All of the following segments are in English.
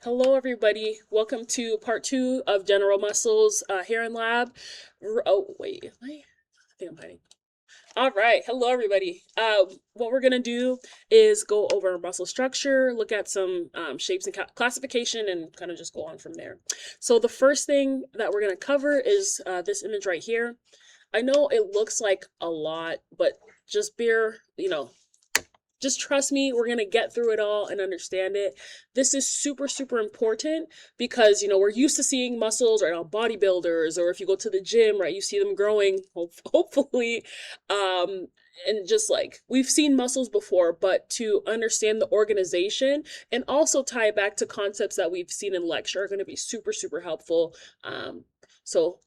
Hello, everybody. Welcome to part two of General Muscles here in lab. Oh, wait, I think I'm hiding. All right. Hello, everybody. What we're going to do is go over muscle structure, look at some shapes and classification, and kind of just go on from there. So the first thing that we're going to cover is this image right here. I know it looks like a lot, but just just trust me, we're going to get through it all and understand it. This is super, super important because, we're used to seeing muscles, right, on bodybuilders, or if you go to the gym, right, you see them growing, hopefully. And just like we've seen muscles before, but to understand the organization and also tie it back to concepts that we've seen in lecture are going to be super, super helpful. So,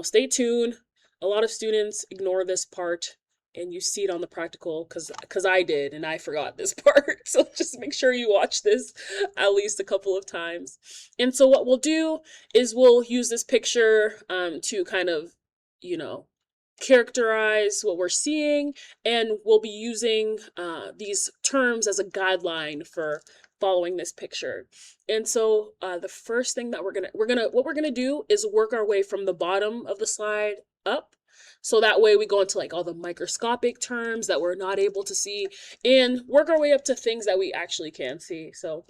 stay tuned. A lot of students ignore this part and you see it on the practical because I did and I forgot this part. So just make sure you watch this at least a couple of times. And so what we'll do is we'll use this picture to kind of, you know, characterize what we're seeing, and we'll be using these terms as a guideline for following this picture. And so the first thing that what we're gonna do is work our way from the bottom of the slide up. So that way we go into like all the microscopic terms that we're not able to see and work our way up to things that we actually can see. So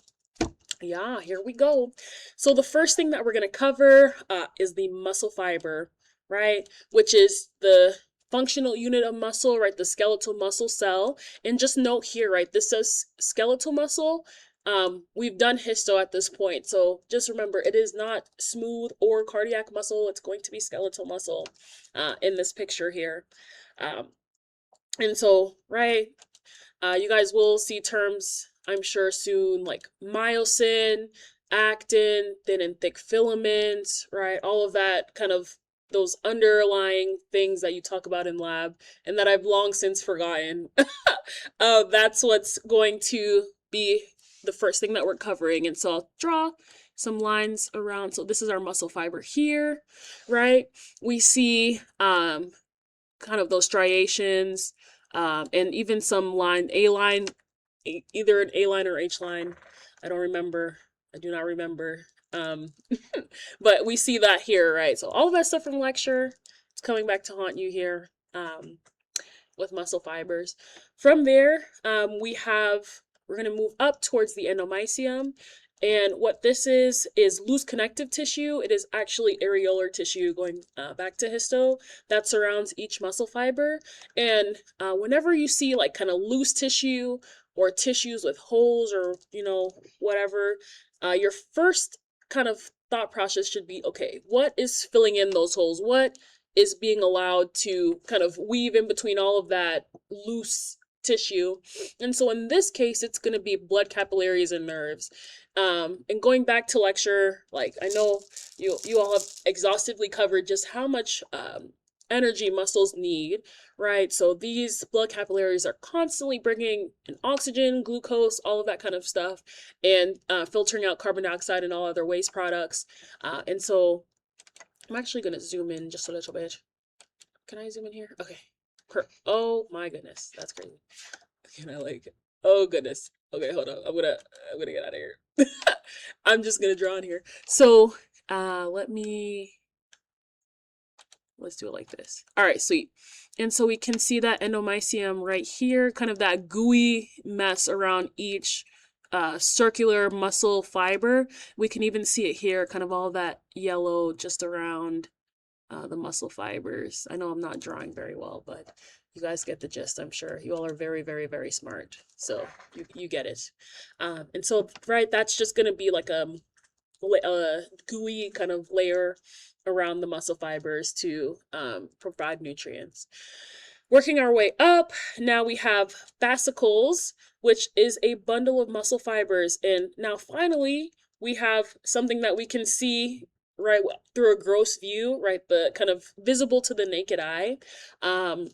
yeah, here we go. So the first thing that we're going to cover is the muscle fiber, right? Which is the functional unit of muscle, right? The skeletal muscle cell. And just note here, right? This says skeletal muscle. We've done histo at this point. So just remember, it is not smooth or cardiac muscle. It's going to be skeletal muscle in this picture here. Um, and so, right, you guys will see terms, I'm sure, soon, like myosin, actin, thin and thick filaments, right? All of that kind of those underlying things that you talk about in lab and that I've long since forgotten. That's what's going to be the first thing that we're covering. And so I'll draw some lines around. So this is our muscle fiber here, right? We see kind of those striations, and even some line, A line, either an A line or H line. I don't remember. I do not remember. Um, but we see that here, right? So all of that stuff from lecture, it's coming back to haunt you here with muscle fibers. From there, we're going to move up towards the endomysium. And what this is loose connective tissue. It is actually areolar tissue, going back to histo, that surrounds each muscle fiber. And whenever you see like kind of loose tissue or tissues with holes or, whatever, your first kind of thought process should be, okay, what is filling in those holes? What is being allowed to kind of weave in between all of that loose tissue? And so in this case, it's going to be blood capillaries and nerves. And going back to lecture, like I know you all have exhaustively covered just how much energy muscles need, right? So these blood capillaries are constantly bringing in oxygen, glucose, all of that kind of stuff, and filtering out carbon dioxide and all other waste products. And so I'm actually going to zoom in just a little bit. Can I zoom in here? Okay. Oh my goodness, that's crazy. Can I like? Oh goodness. Okay, hold on. I'm gonna get out of here. I'm just gonna draw in here. So let's do it like this. All right, sweet. And so we can see that endomysium right here, kind of that gooey mess around each circular muscle fiber. We can even see it here, kind of all that yellow just around the muscle fibers. I know I'm not drawing very well, but you guys get the gist, I'm sure. You all are very, very, very smart. So you get it. And so, right, that's just going to be like a gooey kind of layer around the muscle fibers to provide nutrients. Working our way up, now we have fascicles, which is a bundle of muscle fibers. And now finally, we have something that we can see right through a gross view, right, the kind of visible to the naked eye. And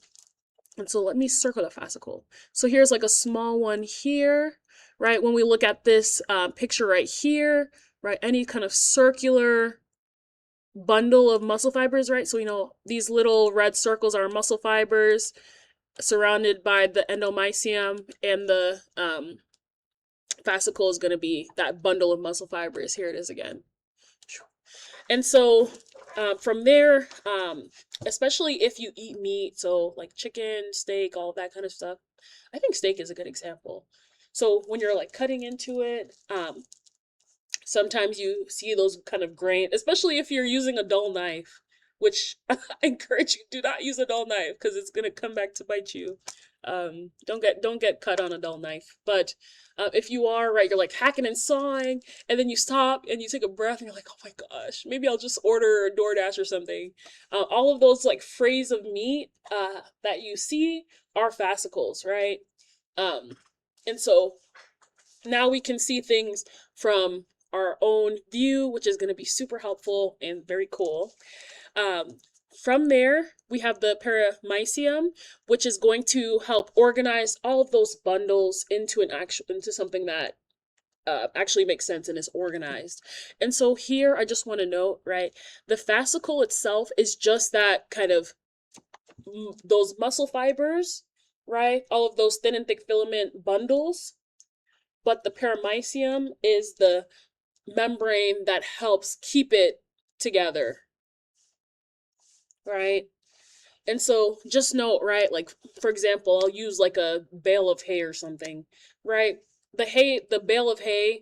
so let me circle the fascicle. So here's like a small one here, right? When we look at this picture right here, right, any kind of circular bundle of muscle fibers, right? So, these little red circles are muscle fibers surrounded by the endomysium and the fascicle is going to be that bundle of muscle fibers. Here it is again. And so from there, especially if you eat meat, so like chicken, steak, all that kind of stuff, I think steak is a good example. So when you're like cutting into it, sometimes you see those kind of grain, especially if you're using a dull knife, which I encourage you, do not use a dull knife because it's gonna come back to bite you. Don't get cut on a dull knife. But if you are, right, you're like hacking and sawing, and then you stop and you take a breath and you're like, oh my gosh, maybe I'll just order a DoorDash or something. All of those like frays of meat that you see are fascicles, right? And so now we can see things from our own view, which is going to be super helpful and very cool. From there, we have the paramycium, which is going to help organize all of those bundles into something that actually makes sense and is organized. And so here, I just want to note, right, the fascicle itself is just that kind of those muscle fibers, right, all of those thin and thick filament bundles. But the paramycium is the membrane that helps keep it together, right? And so just note, right, like for example, I'll use like a bale of hay or something, right? The bale of hay,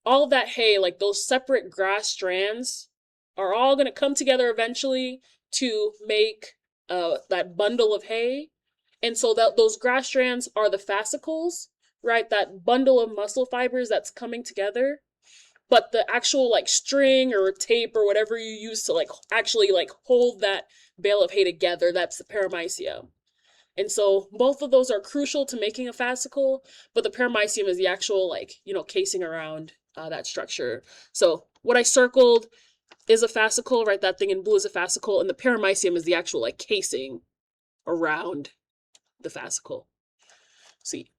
all of that hay, like those separate grass strands are all going to come together eventually to make that bundle of hay. And so that those grass strands are the fascicles, right? That bundle of muscle fibers that's coming together. But the actual like string or tape or whatever you use to like actually like hold that bale of hay together, that's the paramycium. And so both of those are crucial to making a fascicle, but the paramycium is the actual like, casing around that structure. So what I circled is a fascicle, right? That thing in blue is a fascicle, and the paramycium is the actual like casing around the fascicle. See.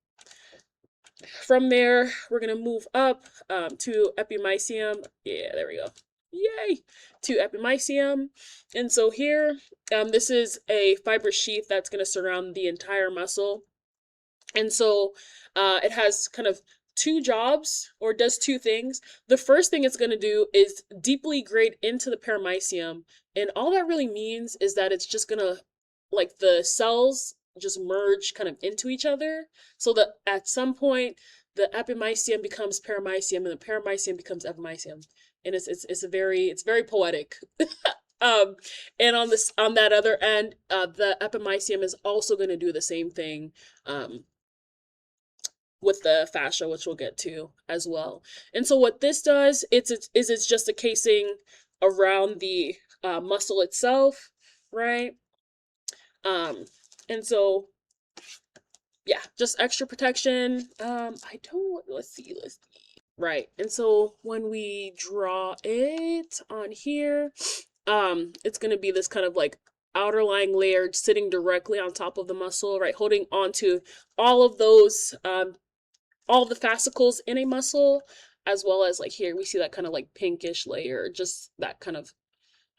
From there, we're going to move up to epimysium. Yeah, there we go. Yay! To epimysium. And so here, this is a fibrous sheath that's going to surround the entire muscle. And so it has kind of two jobs, or does two things. The first thing it's going to do is deeply grade into the paramycium. And all that really means is that it's just going to, like the cells just merge kind of into each other, so that at some point the epimycium becomes paramycium and the paramycium becomes epimycium. And it's very poetic. And on that other end, the epimycium is also going to do the same thing with the fascia, which we'll get to as well. And so what this does, it's just a casing around the muscle itself, right? And so yeah, just extra protection. Let's see. Right. And so when we draw it on here, it's going to be this kind of like outer lying layer sitting directly on top of the muscle, right? Holding onto all of those, all the fascicles in a muscle, as well as like here, we see that kind of like pinkish layer, just that kind of,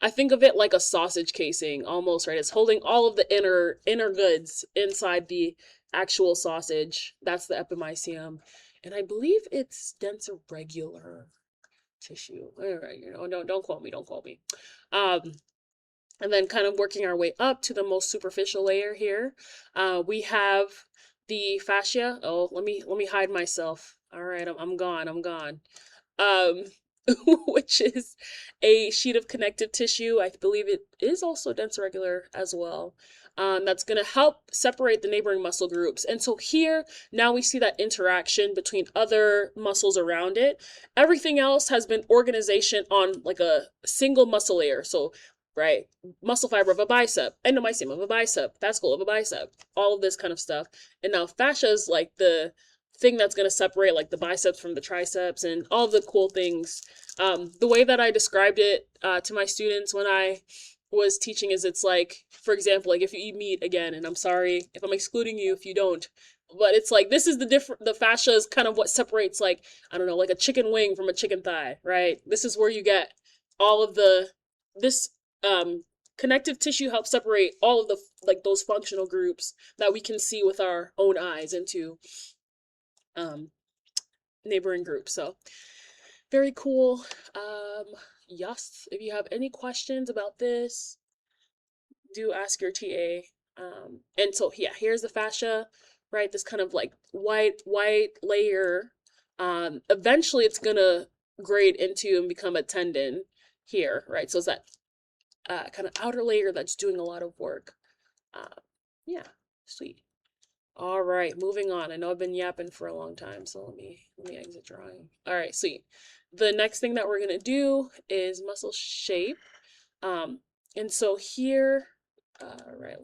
I think of it like a sausage casing almost, right? It's holding all of the inner goods inside the actual sausage. That's the epimycium. And I believe it's dense irregular tissue. All right, don't quote me, don't quote me. And then kind of working our way up to the most superficial layer here, we have the fascia. Oh, let me hide myself. All right, I'm gone. I'm gone. Which is a sheet of connective tissue. I believe it is also dense irregular as well. That's going to help separate the neighboring muscle groups. And so here, now we see that interaction between other muscles around it. Everything else has been organization on like a single muscle layer. So, right, muscle fiber of a bicep, endomysium of a bicep, fascicle of a bicep, all of this kind of stuff. And now fascia is like the thing that's going to separate like the biceps from the triceps and all the cool things. The way that I described it to my students when I was teaching is it's like, for example, like if you eat meat again, and I'm sorry if I'm excluding you if you don't, but it's like this is the fascia is kind of what separates, like, I don't know, like a chicken wing from a chicken thigh, right? This is where you get all of this connective tissue helps separate all of the like those functional groups that we can see with our own eyes into neighboring groups. So very cool. Yes, if you have any questions about this, do ask your TA. And so yeah, here's the fascia, right? This kind of like white layer. Eventually it's gonna grade into and become a tendon here, right? So it's that kind of outer layer that's doing a lot of work. Yeah, sweet. All right, moving on. I know I've been yapping for a long time, so let me exit drawing. All right, sweet. The next thing that we're gonna do is muscle shape. Um, and so here, right,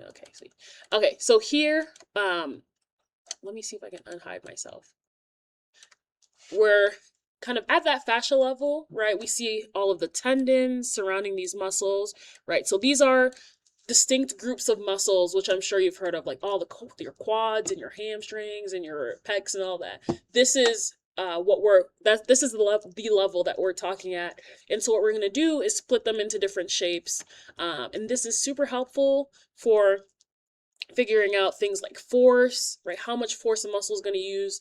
okay, sweet. Okay, so here, let me see if I can unhide myself. We're kind of at that fascia level, right? We see all of the tendons surrounding these muscles, right? So these are distinct groups of muscles, which I'm sure you've heard of, like all your quads and your hamstrings and your pecs and all that. This is this is the level that we're talking at. And so what we're gonna do is split them into different shapes. And this is super helpful for figuring out things like force, right? How much force a muscle is going to use,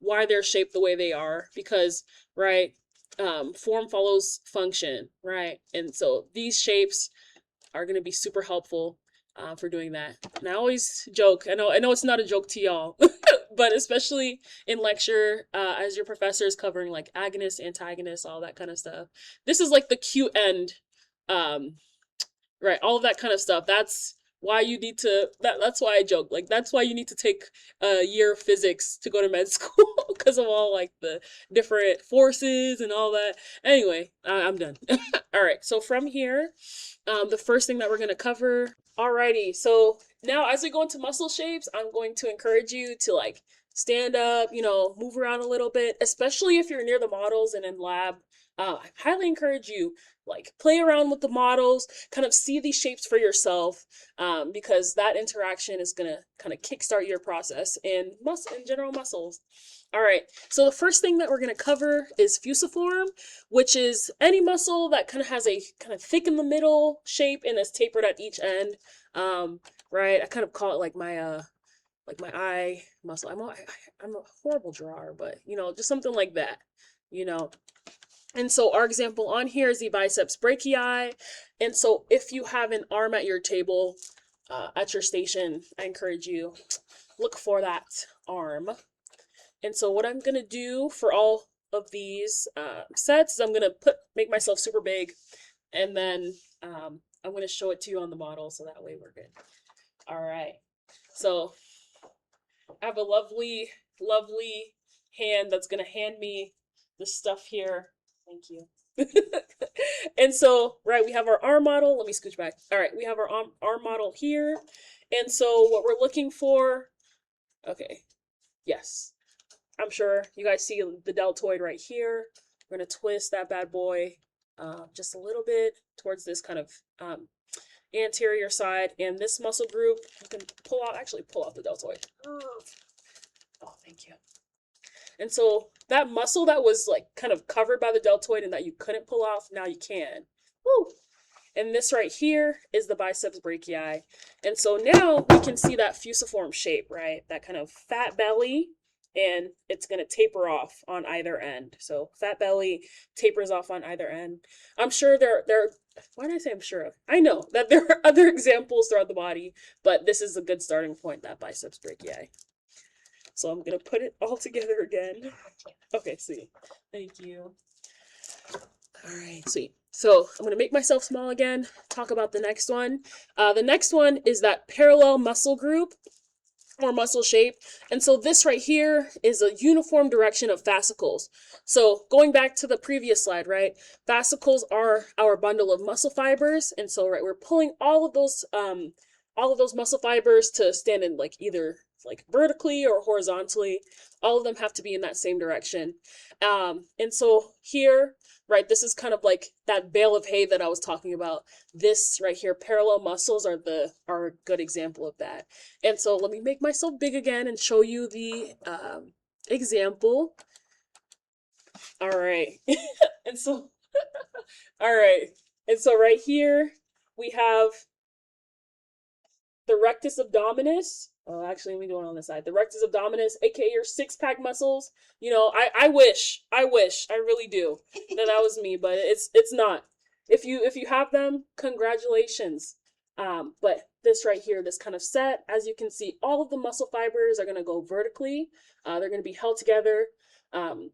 why they're shaped the way they are, because, right, form follows function, right? And so these shapes are going to be super helpful for doing that. And I always joke, I know it's not a joke to y'all, but especially in lecture, as your professor is covering like agonists, antagonists, all that kind of stuff. This is like the cute end, um, right? All of that kind of stuff. That's why you need to that's why I joke, like that's why you need to take a year of physics to go to med school, because of all like the different forces and all that. Anyway, I'm done. All right, so from here, the first thing that we're going to cover. Alrighty, so now as we go into muscle shapes, I'm going to encourage you to like stand up, move around a little bit, especially if you're near the models and in lab. I highly encourage you, like, play around with the models, kind of see these shapes for yourself, because that interaction is gonna kind of kickstart your process in general muscles. All right, so the first thing that we're gonna cover is fusiform, which is any muscle that kind of has a kind of thick in the middle shape and is tapered at each end. Right, I kind of call it like my eye muscle. I'm a horrible drawer, but just something like that, you know. And so our example on here is the biceps brachii. And so if you have an arm at your table, at your station, I encourage you, look for that arm. And so what I'm going to do for all of these sets is I'm going to make myself super big, and then I'm going to show it to you on the model, so that way we're good. All right. So I have a lovely, lovely hand that's going to hand me the stuff here. Thank you. And so, right, we have our arm model. Let me scooch back. All right, we have our arm model here. And so what we're looking for, okay, yes. I'm sure you guys see the deltoid right here. We're going to twist that bad boy just a little bit towards this kind of anterior side. And this muscle group, you can pull out the deltoid. Oh, thank you. And so that muscle that was like kind of covered by the deltoid and that you couldn't pull off, now you can. Woo! And this right here is the biceps brachii. And so now we can see that fusiform shape, right? That kind of fat belly, and it's going to taper off on either end. So fat belly tapers off on either end. I'm sure why did I say I'm sure of? I know that there are other examples throughout the body, but this is a good starting point, that biceps brachii. So I'm going to put it all together again. Okay, sweet. Thank you. All right, sweet. So I'm going to make myself small again, talk about the next one. The next one is that parallel muscle group or muscle shape. And so this right here is a uniform direction of fascicles. So going back to the previous slide, right? Fascicles are our bundle of muscle fibers. And so, right, we're pulling all of those muscle fibers to stand in like either like vertically or horizontally. All of them have to be in that same direction. And so here, right, this is kind of like that bale of hay that I was talking about. This right here, parallel muscles are a good example of that. And so let me make myself big again and show you the example. All right. And so, all right. And so right here, we have the rectus abdominis, Oh, actually, let me do it on this side. The rectus abdominis, aka your six-pack muscles. You know, I wish, I really do that was me, but it's not. If you have them, congratulations. But this right here, this kind of set, as you can see, all of the muscle fibers are gonna go vertically. They're gonna be held together um,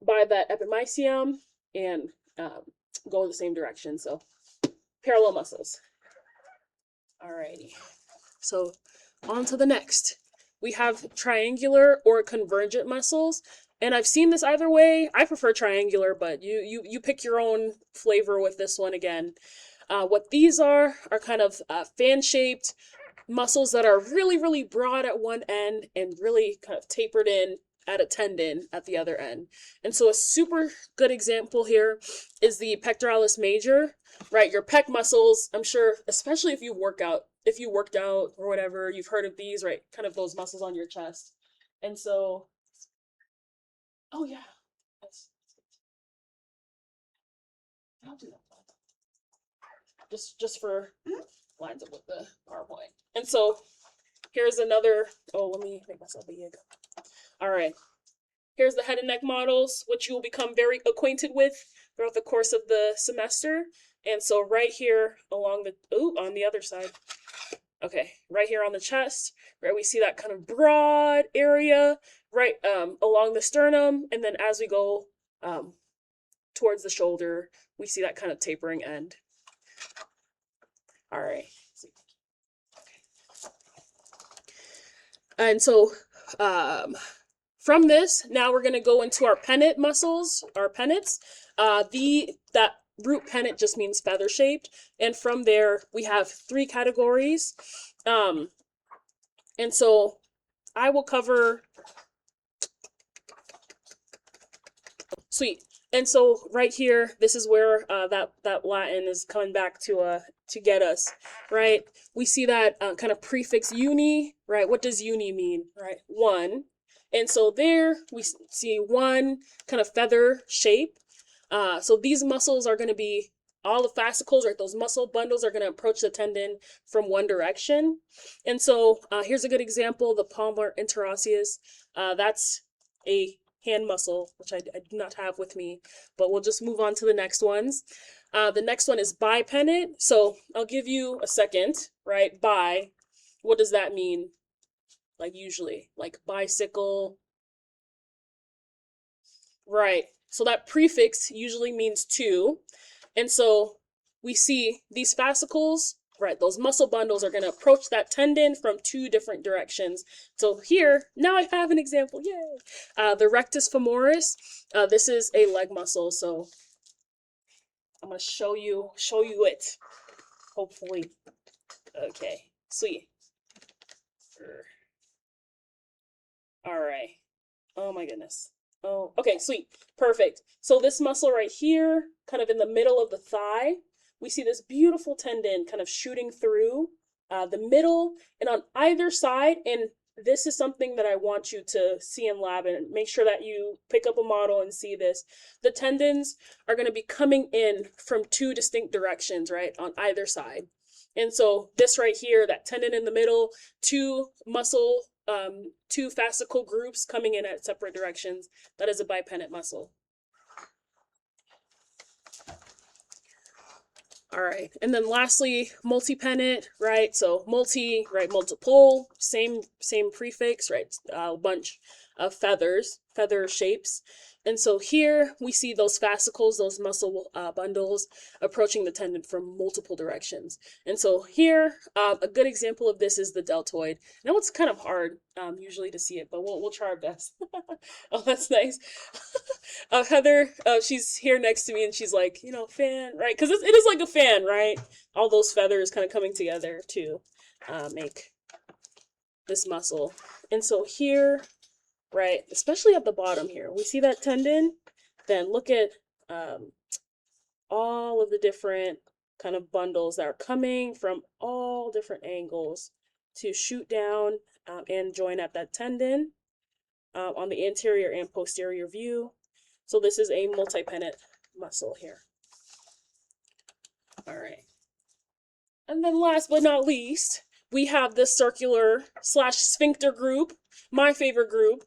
by that epimysium and go in the same direction. So parallel muscles. Alrighty. So on to the next. We have triangular or convergent muscles. And I've seen this either way. I prefer triangular, but you pick your own flavor with this one again. What these are kind of fan-shaped muscles that are really, really broad at one end and really kind of tapered in at a tendon at the other end. And so a super good example here is the pectoralis major, right? Your pec muscles, I'm sure, especially if you worked out or whatever, you've heard of these, right? Kind of those muscles on your chest. And so, oh yeah, I'll do that. Just for lines up with the PowerPoint. And so here's another, oh, let me make myself big. All right. Here's the head and neck models, which you will become very acquainted with throughout the course of the semester. And so right here along the, on the other side. Okay, right here on the chest, right, we see that kind of broad area, right, along the sternum. And then as we go towards the shoulder, we see that kind of tapering end. All right. And so from this, now we're going to go into our pennant muscles, our pennants. That root pennant just means feather shaped. And from there, we have 3 categories. And so I will cover, sweet. And so right here, this is where that Latin is coming back to get us, right? We see that kind of prefix uni, right? What does uni mean, right? 1. And so there we see 1 kind of feather shape. So these muscles are going to be all the fascicles, right? Those muscle bundles are going to approach the tendon from one direction. And so here's a good example, the palmar interosseous. That's a hand muscle, which I do not have with me, but we'll just move on to the next ones. The next one is bipennate. So I'll give you a second, right? Bi, what does that mean? Like usually, like bicycle, right? So that prefix usually means 2. And so we see these fascicles, right? Those muscle bundles are going to approach that tendon from 2 different directions. So here, now I have an example, yay! The rectus femoris, this is a leg muscle. So I'm going to show you it, hopefully. Okay, sweet. All right. Oh my goodness. Oh, okay, sweet. Perfect. So this muscle right here, kind of in the middle of the thigh, we see this beautiful tendon kind of shooting through the middle and on either side. And this is something that I want you to see in lab and make sure that you pick up a model and see this. The tendons are going to be coming in from 2 distinct directions, right, on either side. And so this right here, that tendon in the middle, 2 muscle 2 fascicle groups coming in at separate directions. That is a bipennate muscle. All right, and then lastly, multipennate, right? So multi, right, multiple, same prefix, right? A bunch of feathers, feather shapes. And so here we see those fascicles, those muscle bundles approaching the tendon from multiple directions. And so here, a good example of this is the deltoid. I know it's kind of hard usually to see it, but we'll try our best. Oh, that's nice. Heather, she's here next to me and she's like, fan, right? Because it is like a fan, right? All those feathers kind of coming together to make this muscle. And so here, right, especially at the bottom here, we see that tendon. Then look at all of the different kind of bundles that are coming from all different angles to shoot down and join at that tendon on the anterior and posterior view. So this is a multipennate muscle here. All right. And then last but not least, we have this circular slash sphincter group, my favorite group.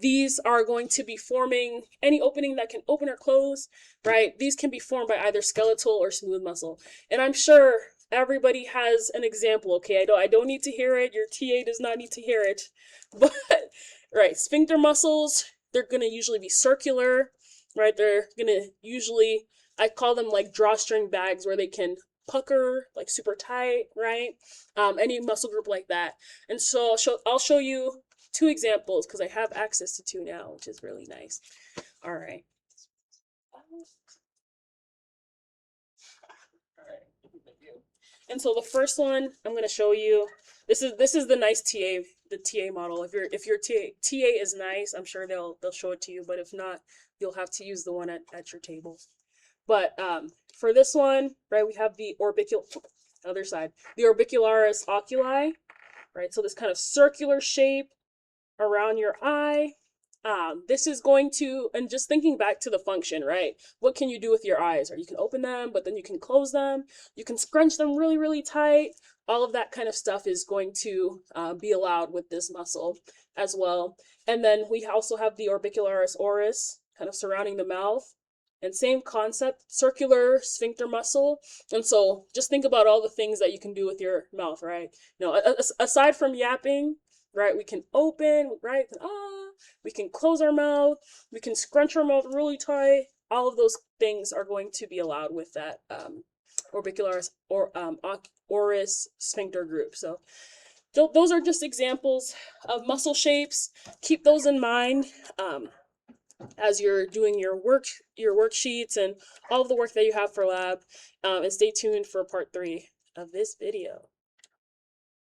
These are going to be forming any opening that can open or close, right? These can be formed by either skeletal or smooth muscle. And I'm sure everybody has an example, okay? I don't need to hear it. Your TA does not need to hear it. But, right, sphincter muscles, they're going to usually be circular, right? They're going to usually, I call them like drawstring bags where they can pucker like super tight, right? Any muscle group like that. And so I'll show you two examples because I have access to two now, which is really nice. All right. And so the first one I'm going to show you, this is the nice TA, the TA model. If your TA is nice, I'm sure they'll show it to you, but if not, you'll have to use the one at your table. But for this one, right, we have the other side, the orbicularis oculi, right? So this kind of circular shape around your eye. This is going to, and just thinking back to the function, right? What can you do with your eyes? Or you can open them, but then you can close them. You can scrunch them really, really tight. All of that kind of stuff is going to be allowed with this muscle as well. And then we also have the orbicularis oris kind of surrounding the mouth. And same concept, circular sphincter muscle. And so just think about all the things that you can do with your mouth, right? You know, aside from yapping, right, we can open, right, we can close our mouth, we can scrunch our mouth really tight. All of those things are going to be allowed with that orbicularis or oris sphincter group. So those are just examples of muscle shapes. Keep those in mind as you're doing your worksheets and all of the work that you have for lab. And stay tuned for part 3 of this video.